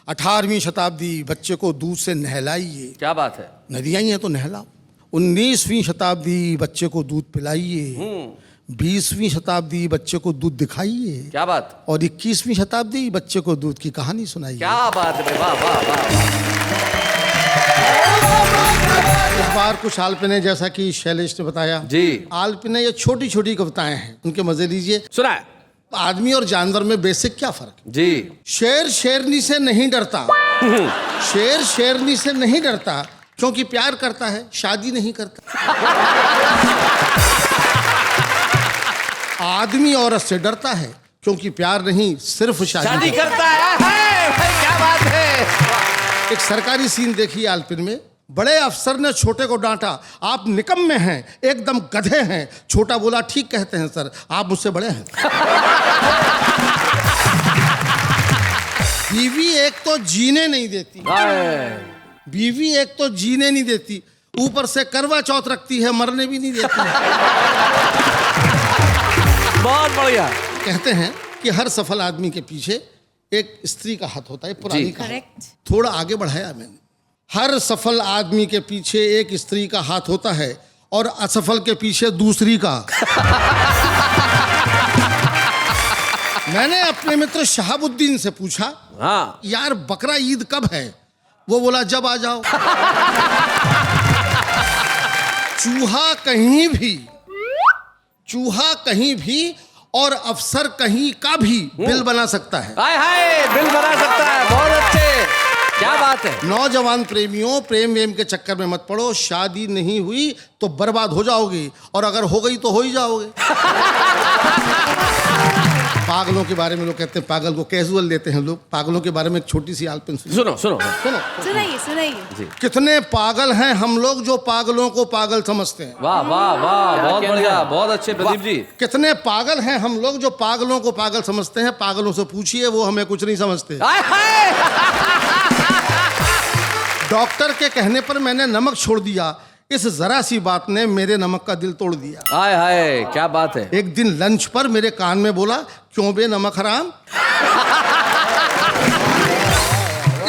18वीं शताब्दी बच्चे को दूध से नहलाइए। क्या बात है। नदियाँ ही हैं तो नहलाओ। 19वीं शताब्दी बच्चे को दूध पिलाइए। 20वीं शताब्दी बच्चे को दूध दिखाइए। क्या बात। और 21वीं शताब्दी बच्चे को दूध की कहानी सुनाइए। क्या बात है, वाह वाह वाह। इस बार कुछ आलपिने, जैसा कि शैलेश ने बताया जी, आलपिने ये छोटी छोटी कविताएं हैं, उनके मजे लीजिए। सुना है आदमी और जानवर में बेसिक क्या फर्क है? जी। शेर शेरनी से नहीं डरता। शेर शेरनी से नहीं डरता क्योंकि प्यार करता है, शादी नहीं करता। आदमी औरत से डरता है क्योंकि प्यार नहीं, सिर्फ शादी करता है। भाई क्या बात है। एक सरकारी सीन देखिए आलपिन में। बड़े अफसर ने छोटे को डांटा, आप निकम्मे हैं, एकदम गधे हैं। छोटा बोला ठीक कहते हैं सर, आप मुझसे बड़े हैं। बीवी एक तो जीने नहीं देती, बीवी एक तो जीने नहीं देती, ऊपर से करवा चौथ रखती है, मरने भी नहीं देती। बहुत बढ़िया। कहते हैं कि हर सफल आदमी के पीछे एक स्त्री का हाथ होता है, पुरानी का। थोड़ा आगे बढ़ाया मैंने। हर सफल आदमी के पीछे एक स्त्री का हाथ होता है और असफल के पीछे दूसरी का। मैंने अपने मित्र शहाबुद्दीन से पूछा, हाँ यार बकरा ईद कब है? वो बोला जब आ जाओ। चूहा कहीं भी और अफसर कहीं का भी बिल बना सकता है। हाय हाय, बिल बना सकता है। बहुत अच्छे, क्या बात है। नौजवान प्रेमियों, प्रेम वेम के चक्कर में मत पड़ो। शादी नहीं हुई तो बर्बाद हो जाओगे, और अगर हो गई तो हो ही जाओगे। पागलों के बारे में लोग कहते हैं, पागल को कैजुअल लेते हैं लोग। पागलों के बारे में एक छोटी सी आलपिन सुनो सुनो सुनो। सुनाइए। कितने पागल हैं हम लोग जो पागलों को पागल समझते हैं। वाह वाह वाह, बहुत बढ़िया, बहुत अच्छे प्रदीप जी। कितने पागल हैं हम लोग जो पागलों को पागल समझते हैं। पागलों से पूछिए, वो हमें कुछ नहीं समझते। डॉक्टर के कहने पर मैंने नमक छोड़ दिया, इस जरा सी बात ने मेरे नमक का दिल तोड़ दिया। हाय हाय, क्या बात है। एक दिन लंच पर मेरे कान में बोला, क्यों बे नमक हराम।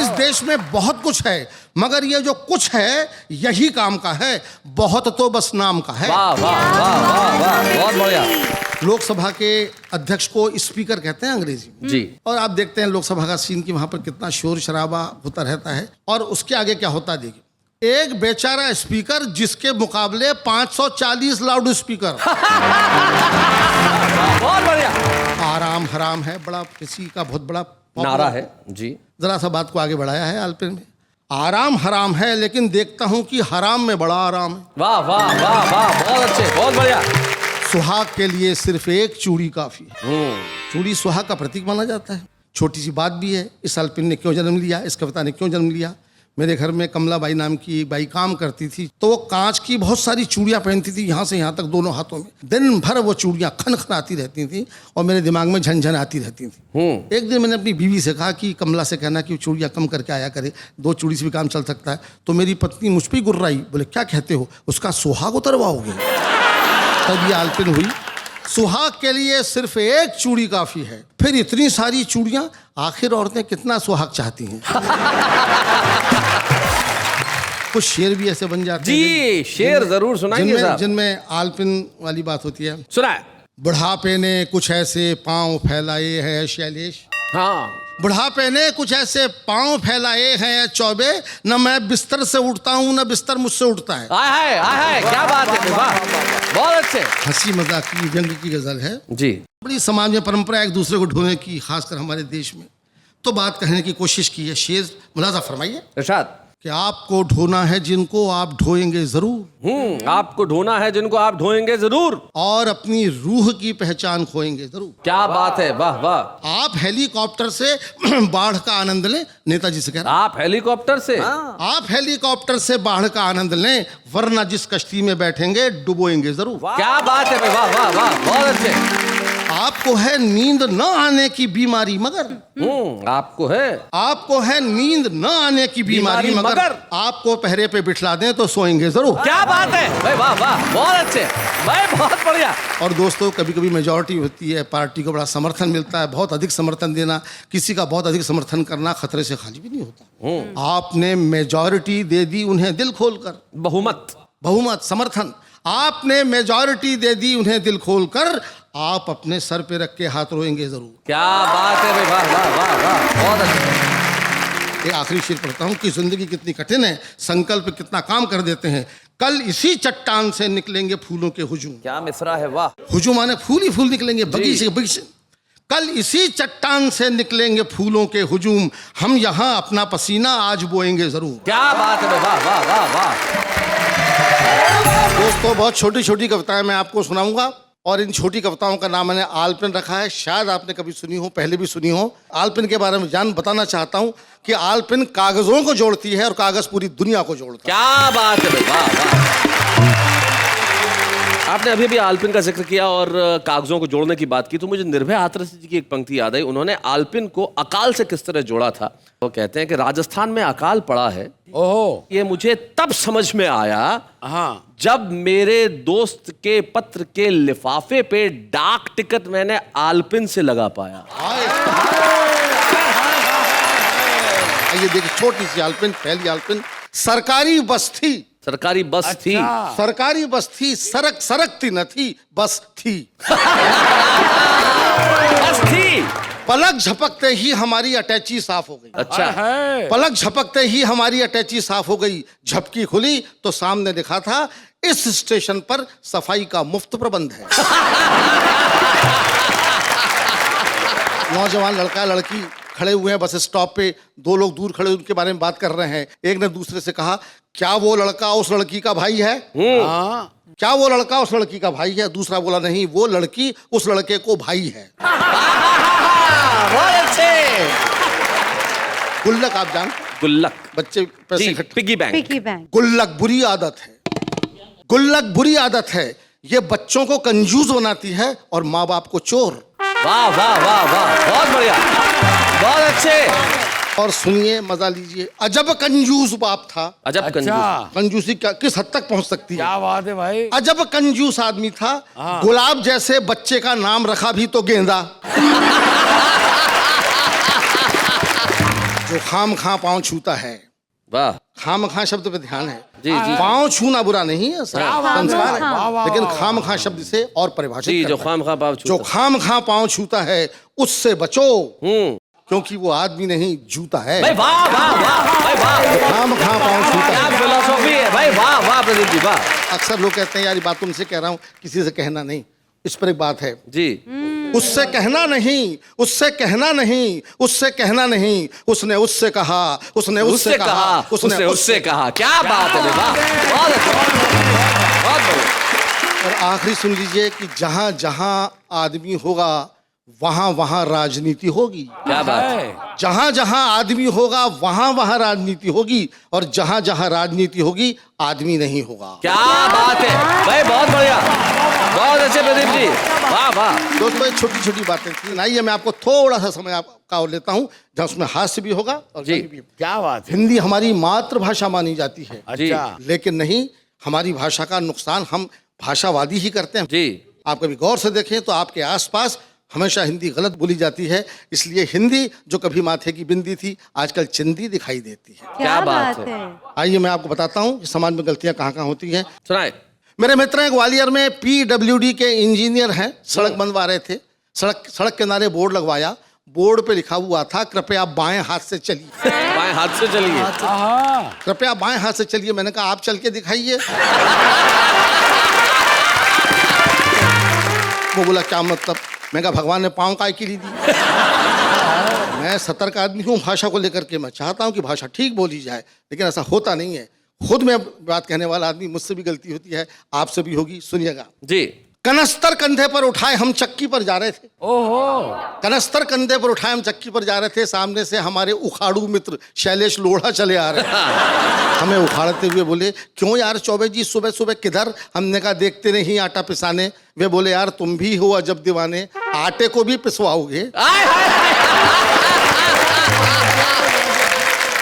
इस देश में बहुत कुछ है मगर ये जो कुछ है यही काम का है, बहुत तो बस नाम का है। वाह वाह वाह वाह वाह, बहुत बढ़िया। लोकसभा के अध्यक्ष को स्पीकर कहते हैं अंग्रेजी में जी। और आप देखते हैं लोकसभा का सीन कि वहां पर कितना शोर शराबा होता रहता है। और उसके आगे क्या होता है देखिए, एक बेचारा स्पीकर जिसके मुकाबले 540 लाउड स्पीकर। बहुत बढ़िया। आराम हराम है, बड़ा किसी का बहुत बड़ा नारा है जी। जरा सा बात को आगे बढ़ाया है आलपिन में। आराम हराम है लेकिन देखता हूं कि हराम में बड़ा आराम है। वाह वाह वाह वाह, बहुत अच्छे, बहुत बढ़िया। सुहाग के लिए सिर्फ एक चूड़ी काफी है। चूड़ी सुहाग का प्रतीक माना जाता है। छोटी सी बात भी है, इस आलपिन ने क्यों जन्म लिया, इस कविता ने क्यों जन्म लिया। मेरे घर में कमलाबाई नाम की एक बाई काम करती थी, तो वो कांच की बहुत सारी चूड़ियां पहनती थी, यहाँ से यहाँ तक दोनों हाथों में। दिन भर वो चूड़ियां खन खन आती रहती थी और मेरे दिमाग में झनझन आती रहती थी। एक दिन मैंने अपनी बीवी से कहा कि कमला से कहना कि चूड़ियां कम करके आया करे, 2 चूड़ी से भी काम चल सकता है। तो मेरी पत्नी मुझ पर ही गुर्राई, बोले क्या कहते हो, उसका सुहाग उतरवाओगे। तब ये आलपिन हुई। सुहाग के लिए सिर्फ एक चूड़ी काफी है, फिर इतनी सारी चूड़ियां, आखिर औरतें कितना सुहाग चाहती हैं। कुछ शेर भी ऐसे बन जाते हैं जी, शेर जरूर सुनाइए साहब। जिनमें आलपिन वाली बात होती है। सुनाए। बुढ़ापे ने कुछ ऐसे पांव फैलाए हैं शैलेश, हाँ, बुढ़ापे ने कुछ ऐसे पांव फैलाए हैं चौबे, न मैं बिस्तर से उठता हूँ न बिस्तर मुझसे उठता है। आय हाय, क्या बात है, वाह, बहुत अच्छे। हंसी मजाक की व्यंग की गजल है जी। बड़ी समाज में परंपरा एक दूसरे को ढोने की, खासकर हमारे देश में। तो बात कहने की कोशिश की है। शेर मुलाजा फरमाइए इरशाद। कि आपको ढोना है जिनको आप ढोएंगे जरूर, आपको ढूंढना है जिनको आप ढोएंगे जरूर, और अपनी रूह की पहचान खोएंगे जरूर। क्या बात है, वाह वाह। आप हेलीकॉप्टर से बाढ़ का आनंद लें, नेताजी से कह रहा आप हेलीकॉप्टर से, आप हेलीकॉप्टर से बाढ़ का आनंद लें, वरना जिस कश्ती में बैठेंगे डुबोएंगे जरूर। क्या बात है भाई, वाह वाह वाह, बहुत अच्छे। आपको है नींद न आने की बीमारी मगर, आपको है नींद न आने की बीमारी मगर आपको पहरे पे बिठला दें तो सोएंगे जरूर। क्या बात है भाई, वाह वाह, बहुत अच्छे भाई, बहुत बढ़िया। और दोस्तों, कभी कभी मेजॉरिटी होती है, पार्टी को बड़ा समर्थन मिलता है, बहुत अधिक समर्थन देना, किसी का बहुत अधिक समर्थन करना खतरे से खाली भी नहीं होता। आपने मेजॉरिटी दे दी उन्हें दिल खोलकर, बहुमत समर्थन, आपने मेजॉरिटी दे दी उन्हें दिल खोलकर, आप अपने सर पे रख के हाथ रोएंगे जरूर। क्या बात है भाई, वाह वाह वाह वाह, बहुत अच्छा। ये आखिरी शेर पढ़ता हूँ कि जिंदगी कितनी कठिन है, संकल्प कितना काम कर देते हैं। कल इसी चट्टान से निकलेंगे फूलों के हुजूम। क्या मिसरा है, वाह। हुजूम माने फूल ही फूल निकलेंगे, बगीचे के बगीचे। कल इसी चट्टान से निकलेंगे फूलों के हुजूम, हम यहाँ अपना पसीना आज बोएंगे जरूर। क्या बात है भाई, वाह वाह वाह वाह। दोस्तों, बहुत छोटी छोटी कविताएं मैं आपको सुनाऊंगा, और इन छोटी कविताओं का नाम मैंने आलपिन रखा है। शायद आपने कभी सुनी हो, पहले भी सुनी हो। आलपिन के बारे में बताना चाहता हूं कि आलपिन कागजों को जोड़ती है और कागज पूरी दुनिया को जोड़ता है। क्या बात है भाई, वाह वाह। आपने अभी भी आलपिन का जिक्र किया और कागजों को जोड़ने की बात की, तो मुझे निर्भय हाथरस जी की एक पंक्ति याद आई। उन्होंने आलपिन को अकाल से किस तरह जोड़ा था। वो कहते हैं कि राजस्थान में अकाल पड़ा है, ओहो, ये मुझे तब समझ में आया हाँ, जब मेरे दोस्त के पत्र के लिफाफे पे डाक टिकट मैंने आलपिन से लगा पाया। ये देखिए, छोटी सी आलपिन, पहली आलपिन। सरकारी बस थी, सरकारी बस थी, सरकारी बस थी, सरकती न थी, बस थी। बस थी। पलक झपकते ही हमारी अटैची साफ हो गई। अच्छा, पलक झपकते ही हमारी अटैची साफ हो गई। झपकी खुली तो सामने लिखा था, इस स्टेशन पर सफाई का मुफ्त प्रबंध है। नौजवान लड़का लड़की खड़े हुए हैं बस स्टॉप पे, दो लोग दूर खड़े उनके बारे में बात कर रहे हैं। एक ने दूसरे से कहा, क्या वो लड़का उस लड़की का भाई है? क्या वो लड़का उस लड़की का भाई है? दूसरा बोला, नहीं, वो लड़की उस लड़के को भाई है। बहुत अच्छे। गुल्लक आप जानते? गुल्लक, बच्चे पैसे जी, इकट्ठे। Piggy bank. गुल्लक बुरी आदत है, गुल्लक बुरी आदत है। ये बच्चों को कंजूस बनाती है और माँ बाप को चोर। वाह वाह वाह वाह, बहुत बढ़िया, बहुत अच्छे। और सुनिए, मजा लीजिए। अजब कंजूस बाप था। अजब कंजूस। कंजूसी क्या किस हद तक पहुंच सकती है? क्या बात है भाई। अजब कंजूस आदमी था। गुलाब जैसे बच्चे का नाम रखा भी तो गेंदा। जो खाम खा पाँव छूता है। वाह, खाम खा शब्द पे ध्यान है। जी जी। पाँव छूना बुरा नहीं है, संस्कार है, वाह, वाह, लेकिन वाह, खाम खा शब्द से और परिभाषित जी, जो करता है। खाम खा पाँव जो खाम खा पाँव छूता है उससे बचो, हम्म, क्योंकि वो आदमी नहीं जूता है। भाई वाह वाह वाह, भाई वाह, खाम खा पाँव छूता क्या है। फिलोसॉफी है भाई, वाह वाह प्रदीप जी, वाह। अक्सर लोग कहते हैं, यार ये बात तुमसे कह रहा हूँ, किसी से कहना नहीं। इस पर एक बात है, जी, उससे कहना नहीं, उससे कहना नहीं, उससे कहना नहीं। उसने उससे कहा, उसने उससे कहा, उसने उससे कहा। क्या बात है, वाह, बहुत अच्छा, बहुत बढ़िया। और आखिरी सुन लीजिए कि जहां जहां आदमी होगा वहां वहां राजनीति होगी। क्या बात है, जहां जहां आदमी होगा वहां वहां राजनीति होगी, और जहां जहां राजनीति होगी आदमी नहीं होगा। क्या बात है भाई, बहुत बढ़िया, बहुत अच्छे प्रदीप जी, वाह वाह। दोस्तों, ये छोटी छोटी बातें थी। आइए मैं आपको थोड़ा सा समय आपका और लेता हूं, जहां उसमें हास्य भी होगा और जी। गाली भी। क्या बात है। हिंदी हमारी मातृभाषा मानी जाती है, अच्छा, लेकिन नहीं, हमारी भाषा का नुकसान हम भाषावादी ही करते हैं। जी, आप कभी गौर से देखें तो आपके आसपास हमेशा हिंदी गलत बोली जाती है। इसलिए हिंदी जो कभी माथे की बिंदी थी, आजकल चिंदी दिखाई देती है। क्या बात है। आइए मैं आपको बताता हूँ कि समाज में गलतियां कहाँ कहाँ होती हैं। सुनाए। मेरे मित्र हैं ग्वालियर में, PWD के इंजीनियर हैं, सड़क बनवा रहे थे। सड़क किनारे बोर्ड लगवाया, बोर्ड पे लिखा हुआ था, कृपया बाएं हाथ से चलिए। बाएं हाथ से चलिए। कृपया बाएं हाथ से चलिए। मैंने कहा, आप चल के दिखाइए। वो बोला, क्या मतलब? मैं कहा, भगवान ने पाँव काय के लिए दी? मैं सतर्क आदमी हूँ भाषा को लेकर के। मैं चाहता हूँ कि भाषा ठीक बोली जाए, लेकिन ऐसा होता नहीं है। खुद मैं बात कहने वाला आदमी, मुझसे भी गलती होती है, आपसे भी होगी। सुनिएगा। जी। कनस्तर कंधे पर उठाए हम चक्की पर जा रहे थे। ओहो। कनस्तर कंधे पर उठाए हम चक्की पर जा रहे थे। सामने से हमारे उखाड़ू मित्र शैलेश लोढ़ा चले आ रहे थे। हमें उखाड़ते हुए बोले, क्यों यार चौबे जी सुबह सुबह किधर? हमने कहा, देखते नहीं आटा पिसाने। वे बोले, यार तुम भी हो अजब दीवाने, आटे को भी पिसवाओगे?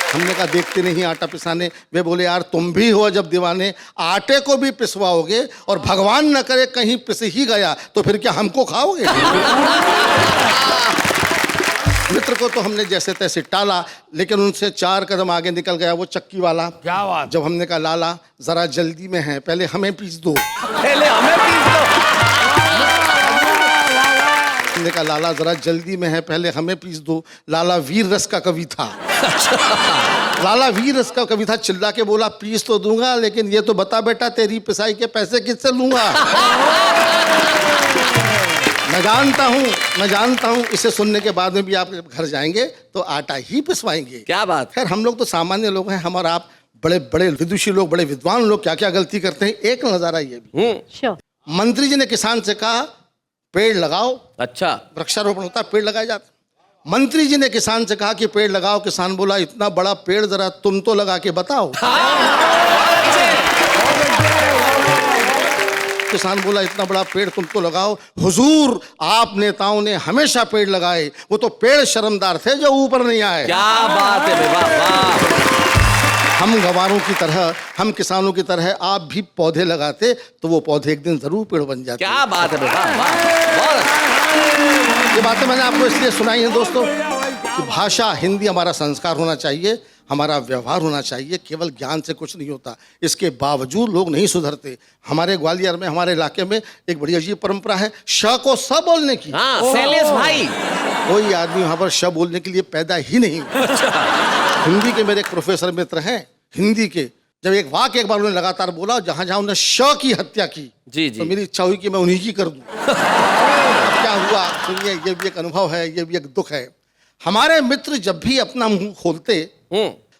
हमने कहा, देखते नहीं आटा पिसाने। वे बोले, यार तुम भी हो जब दीवाने, आटे को भी पिसवाओगे, और भगवान न करे कहीं पिस ही गया तो फिर क्या हमको खाओगे? मित्र को तो हमने जैसे तैसे टाला, लेकिन उनसे 4 कदम आगे निकल गया वो चक्की वाला। क्या बात? जब हमने कहा, लाला जरा जल्दी में है, पहले हमें पीस दो। पहले हमें पीस दो। हमने कहा, लाला जरा जल्दी में है, पहले हमें पीस दो। लाला वीर रस का कवि था। लाला वीर रस का कवि था। चिल्ला के बोला, पीस तो दूंगा, लेकिन ये तो बता बेटा, तेरी पिसाई के पैसे किससे लूंगा? मैं जानता हूँ इसे सुनने के बाद में भी आप घर जाएंगे तो आटा ही पिसवाएंगे। क्या बात। खैर, हम लोग तो सामान्य लोग हैं, हम और आप बड़े बड़े विदुषी लोग, बड़े विद्वान लोग क्या क्या गलती करते हैं। एक नजारा ये भी, मंत्री जी ने किसान से कहा, पेड़ लगाओ। अच्छा। वृक्षारोपण होता है, पेड़ लगाए जाते। मंत्री जी ने किसान से कहा कि पेड़ लगाओ। किसान बोला, इतना बड़ा पेड़ जरा तुम तो लगा के बताओ। किसान बोला, इतना बड़ा पेड़ तुम तो लगाओ। हुजूर, आप नेताओं ने हमेशा पेड़ लगाए, वो तो पेड़ शर्मदार थे जो ऊपर नहीं आए। क्या बात है, वाह। हम गंवारों की तरह, हम किसानों की तरह आप भी पौधे लगाते तो वो पौधे एक दिन जरूर पेड़ बन जाते। क्या बात है, वाह। ये बातें मैंने आपको इसलिए सुनाई हैं दोस्तों कि भाषा हिंदी हमारा संस्कार होना चाहिए, हमारा व्यवहार होना चाहिए। केवल ज्ञान से कुछ नहीं होता, इसके बावजूद लोग नहीं सुधरते। हमारे ग्वालियर में, हमारे इलाके में एक बड़ी अजीब परंपरा है, श को स बोलने की। हाँ, शैलेश भाई। कोई आदमी वहां पर श बोलने के लिए पैदा ही नहीं। हिंदी के मेरे एक प्रोफेसर मित्र हैं हिंदी के, जब एक वाक्य एक बार उन्होंने लगातार बोला, जहां जहां उन्होंने श की हत्या की, जी जी, तो मेरी इच्छा हुई कि मैं उन्हीं की कर दूं। क्या हुआ सुनिए, ये भी एक अनुभव है, ये भी एक दुख है। हमारे मित्र जब भी अपना मुंह खोलते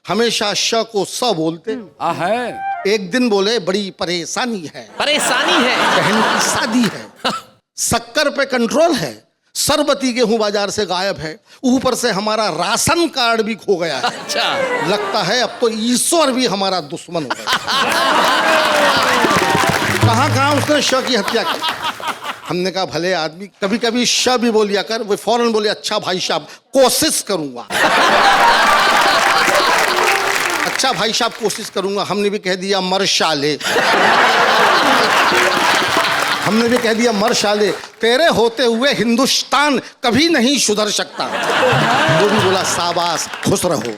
हमेशा श को स बोलते। है। एक दिन बोले, बड़ी परेशानी है, बहन की शादी है, शक्कर पे कंट्रोल है, सरबती गेहूं बाजार से गायब है, ऊपर से हमारा राशन कार्ड भी खो गया है। अच्छा। लगता है अब तो ईश्वर भी हमारा दुश्मन हो गया। कहाँ उसने श की हत्या की। हमने कहा, भले आदमी, कभी कभी श भी बोल लिया कर। वो फौरन बोले, अच्छा भाई साहब कोशिश करूंगा। अच्छा भाई साहब कोशिश करूंगा। हमने भी कह दिया, मर शाले। हमने भी कह दिया, मर शाले, तेरे होते हुए हिंदुस्तान कभी नहीं सुधर सकता। वो भी बोला, शाबाश, खुश रहो।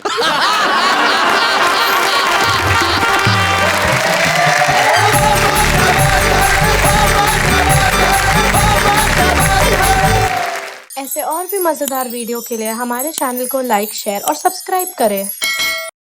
ऐसे और भी मजेदार वीडियो के लिए हमारे चैनल को लाइक, शेयर और सब्सक्राइब करें।